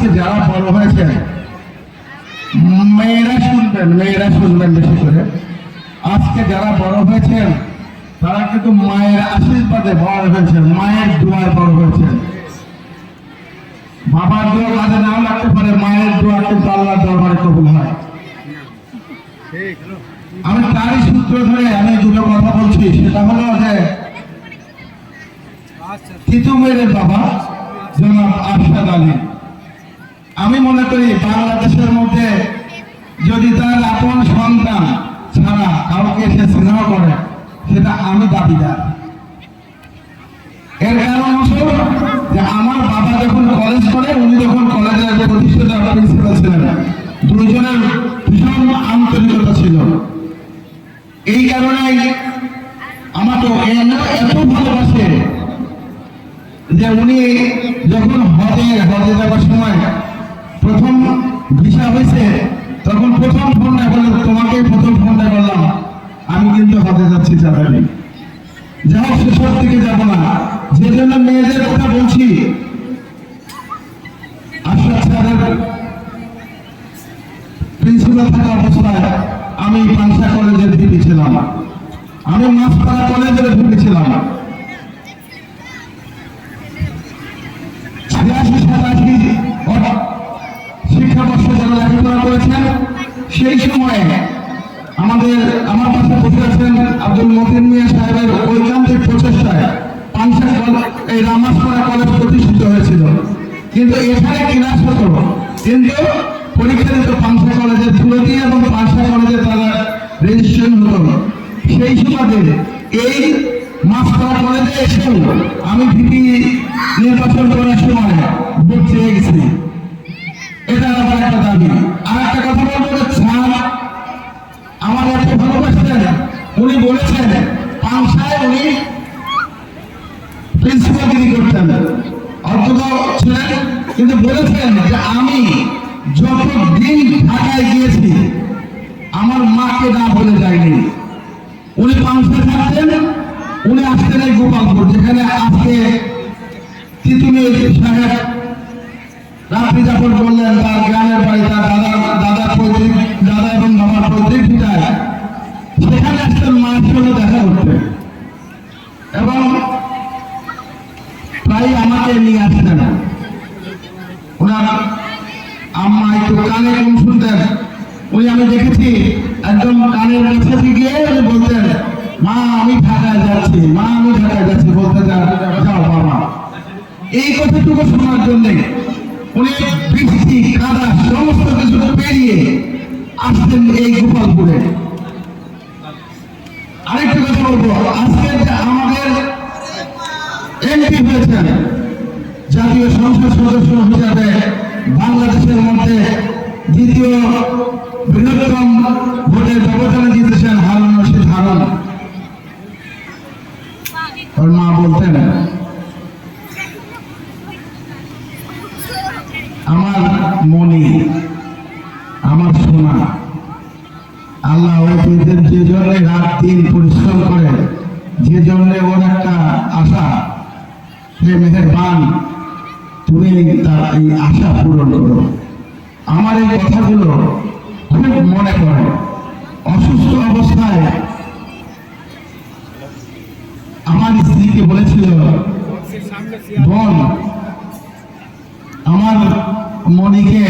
আজকে যারা বড় হয়েছেন মেয়েরা শুনবেন বেশি করে। আজকে যারা বড় হয়েছেন তারা কিন্তু মায়ের আশীর্বাদে বড় হয়েছেন, মায়ের দোয়ায় বড় হয়েছেন। বাবার দোয়া কাজে নাও লাগতে পারে, মায়ের দোয়া কিন্তু আল্লাহর দরবারে কবুল হয়। আমি তারই সূত্র ধরে আমি দুটো কথা বলছি, সেটা হলো যে তিতুমিরের বাবা জনাব আরশাদ আলী, আমি মনে করি বাংলাদেশের মধ্যে যদি তার আপন সন্তান ছাড়া কাউকে সে স্নেহ করে, সেটা আমি দাবিদার। এর কারণ হলো যে আমার বাবা যখন কলেজ করে, উনি যখন কলেজের প্রতিষ্ঠাতা প্রিন্সিপাল ছিলেন, দুইজনের ভীষণ আন্তরিকতা ছিল। এই কারণেই আমাকে এত ভালোবাসে যে উনি যখন হজে যাবার সময় প্রথম ভিসা হয়েছে, তখন প্রথম ফোনটা করলেন, তোমাকে প্রথম ফোনটা করলাম, আমি কিন্তু হজে যাচ্ছি চাঁদালি, যাও শেষের দিকে যাব না। যে জন্য মেয়েদের কথা বলছি, আশরাফ স্যারের প্রিন্সিপাল থাকা অবস্থায় আমি পাংশা কলেজের ভিপি ছিলাম, আমি মাছপাড়া কলেজের ভিপি ছিলাম। 86-87 শিক্ষাবর্ষে যারা লেখাপড়া করেছেন, সেই সময়ে আমার পাশে বসে আছেন আব্দুল মতিন মিয়া সাহেবের ঐকান্তিক প্রচেষ্টায় পাংশা এই রামাসপাড়া কলেজ প্রতিষ্ঠিত হয়েছিল। কিন্তু এখানে ক্লাস হতো, কিন্তু পরীক্ষা দিত পাংশা কলেজের ফুলদি এবং পাংশা কলেজে তারা রেজিস্ট্রেশন হতো। সেই সুবাদে এই মাছপাড়া কলেজে এসেও আমি ভিপি নির্বাচন করার সময় ভোট চেয়ে গেছি। এটা আমার একটা দাবি। আর একটা কথা বলবো, স্যার আমার এত ভালোবাসতেন, উনি বলেছেন পাংশায় উনি প্রিন্সিপালগিরি করতেন, অধ্যক্ষ ছিলেন, কিন্তু বলেছেন যে আমি যতদিন ঢাকায় গিয়েছি আমার মাকে না বলে যায়নি। উনি পাংশায় থাকতেন, উনি আসতেন এই গোপালপুর, যেখানে আজকে তিতুমির সাহেব রাত্রি যাপন করলেন, তার গ্রামের বাড়ি, তার দাদা এবং বাবার পৈতৃক ভিটায়, সেখানে আসতেন মায়ের সঙ্গে দেখা করতে, এবং প্রায় আমাকে নিয়ে আসতেন। ওনার আম্মা একটু কানে কম শুনতেন, উনি আমি দেখেছি একদম কানের কাছে গিয়ে উনি বলতেন, মা আমি ঢাকায় যাচ্ছি, মা আমি ঢাকায় যাচ্ছি, বলতে যাও বাবা। এই কথাটুকু শোনার জন্যে উনি বৃষ্টি কাদা সমস্ত কিছু পেরিয়ে আসতেন এই গোপালপুরে। আরেকটা কথা বলবো, আজকে যে আমাদের এমপি হয়েছেন, জাতীয় সংসদ সদস্য হিসাবে বাংলাদেশের মধ্যে দ্বিতীয় বৃহত্তম ভোটের ব্যবধানে জিতেছেন হারুন রশিদ হারুন। ওর মা বলতেন, আমার মনি, আমার সোনা, আল্লাহ ওদের যে জন্য রাত দিন পরিশ্রম করে, যে জন্য ওর একটা আশা, সে মেহেরবান, তুমি তার এই আশা পূরণ করো। আমার এই কথাগুলো খুব মনে পড়ে। অসুস্থ অবস্থায় আমার স্ত্রীকে বলেছিল, বোন আমার মনিকে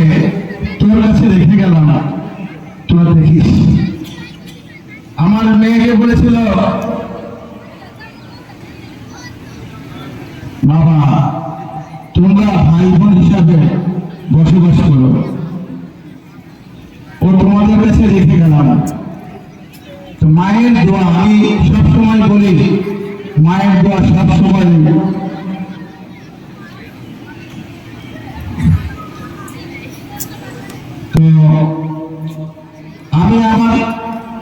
তোর কাছে রেখে গেলাম, তোরা দেখিস। আমার মেয়েকে বলেছিল, বাবা তোমরা ভাই বোন হিসাবে বসবাস করো, ও তোমাদের কাছে রেখে গেলাম। তো মায়ের দোয়া, আমি সবসময় বলি, মায়ের দোয়া সবসময় তো। আমি আমার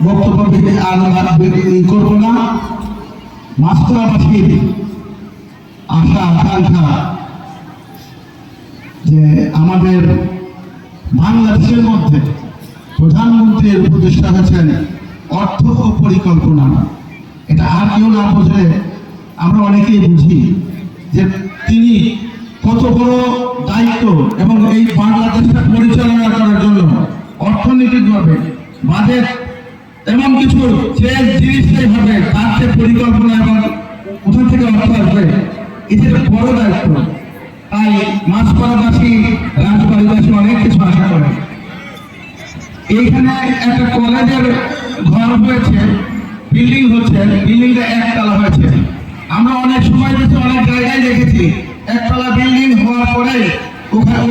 বক্তব্য থেকে আর করবো না। মাস্টারবাসীর আশা আকাঙ্ক্ষা যে আমাদের বাংলাদেশের মধ্যে প্রধানমন্ত্রীর উপদেষ্টা হচ্ছেন অর্থ ও পরিকল্পনা। এটা আর কেউ না বুঝলে আমরা অনেকেই বুঝি যে তিনি কত বড় দায়িত্ব এবং এই বাংলাদেশটা পরিচালনা করার জন্য অর্থনৈতিকভাবে বাজেট এমন কিছু যে জিনিসটাই হবে তার যে পরিকল্পনা এবং কোথা থেকে অর্থ আসবে এদের বড় দায়িত্ব। তাই মাছপাড়াবাসী রাজবাড়িবাসী অনেক কিছু আশা করে। এইখানে একটা কলেজের ঘর হয়েছে, বিল্ডিং হচ্ছে, বিল্ডিংটা একতলা হয়েছে। আমরা অনেক সময় দেখি, অনেক জায়গায় দেখেছি একতলা বিল্ডিং হওয়ার পরে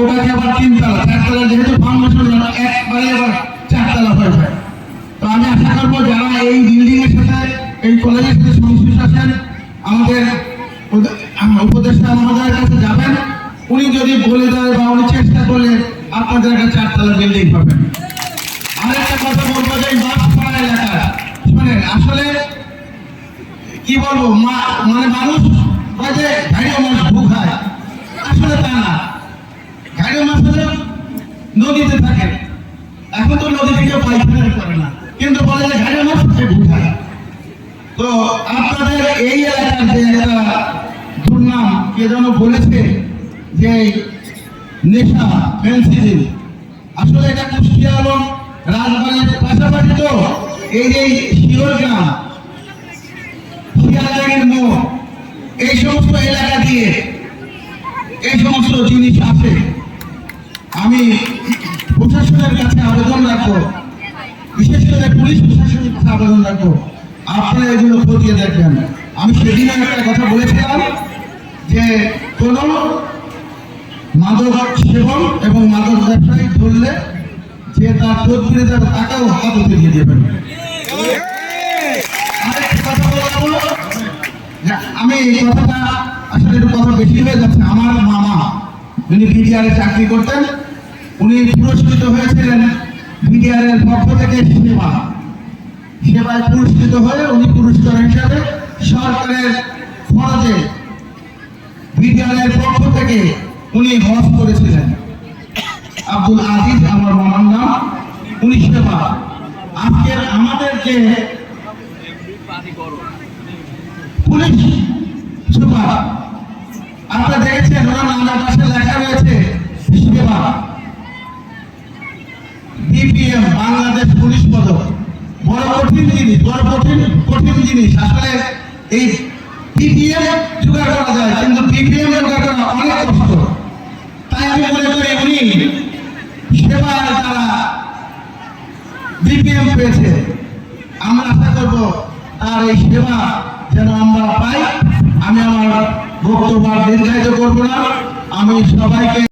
ওটাকে আবার তিনতলা চারতলা, যেহেতু ফাউন্ডেশন একবারে আবার চারতলা হয়ে যায়। তো আমি আশা করবো যারা এই বিল্ডিং এর সাথে এই কলেজের সাথে সংশ্লিষ্ট আছেন আমাদের উপদেষ্টা মহোদয়ের কাছে যাবেন, উনি যদি বলে দেয় বা উনি চেষ্টা করলে আপনাদের একটা চারতলা বিল্ডিং পাবেন। আরেকটা কথা বলবো যে মাছপাড়া এলাকা শোনেন, আসলে কি বলবো, মানে মানুষ যে ঘাড়িয়া মাছ ভু খায়, আসলে তা না। ঘাড়িয়া মাছ হলে নদীতে থাকে, এখন তো নদী থেকে পাইখানা করে না, কিন্তু বলে যে ঘাড়িয়া মাছ ভু খায়। তো আপনাদের এই এলাকার যে একটা দুর্নাম কে যেন বলেছে যে নেশা ফেন্সিডিল, আসলে এটা কুষ্টিয়া এবং রাজবাড়ির পাশাপাশি। তো এই যে শিওর গ্রাম, শিয়ালদাগির মোড়, এই সমস্ত এলাকা দিয়ে এই সমস্ত জিনিস আছে। আমি প্রশাসনের কাছে আবেদন রাখবো, বিশেষ করে পুলিশ প্রশাসনের কাছে আবেদন রাখবো, আপনারা এগুলো খতিয়ে দেখবেন। আমি সেদিনও একটা কথা বলেছিলাম যে কোন মাদক সেবন এবং মাদক ব্যবসায়ী ধরলে যে তার তদবিরে যাবে তাকেও হাতে দিয়ে দেবেন। আমি এই কথাটা আসলে একটু কথা বেশি হয়ে যাচ্ছে। আমার মামা উনি বিডিআর এ চাকরি করতেন, উনি পুরস্কৃত হয়েছিলেন বিডিআর এর পক্ষ থেকে সেবায় পুরস্কৃত হয়ে উনি পুরস্কার হিসাবে সরকারের খরচে বিডিআর এর পক্ষ থেকে উনি হজ করেছিলেন। আব্দুল আজিজ আমার মামার নাম, উনি সেবা। আজকের আমাদের যে পুলিশ সুপার আপনারা দেখেছেন, ওনার নামের পাশে লেখা রয়েছে সেবা, বিপিএম বাংলাদেশ পুলিশ পদক। বড় কঠিন জিনিস, বড় কঠিন জিনিস। আসলে এই বিপিএম জোগাড় করা যায়, কিন্তু বিপিএম জোগাড় করা অনেক কষ্ট। তাই আমি মনে করি উনি সেবার দ্বারা বিপিএম পেয়েছে। আমরা আশা করব তার এই সেবা যেন আমরা পাই। আমি আমার বক্তব্য দীর্ঘায়িত করব না। আমি সবাইকে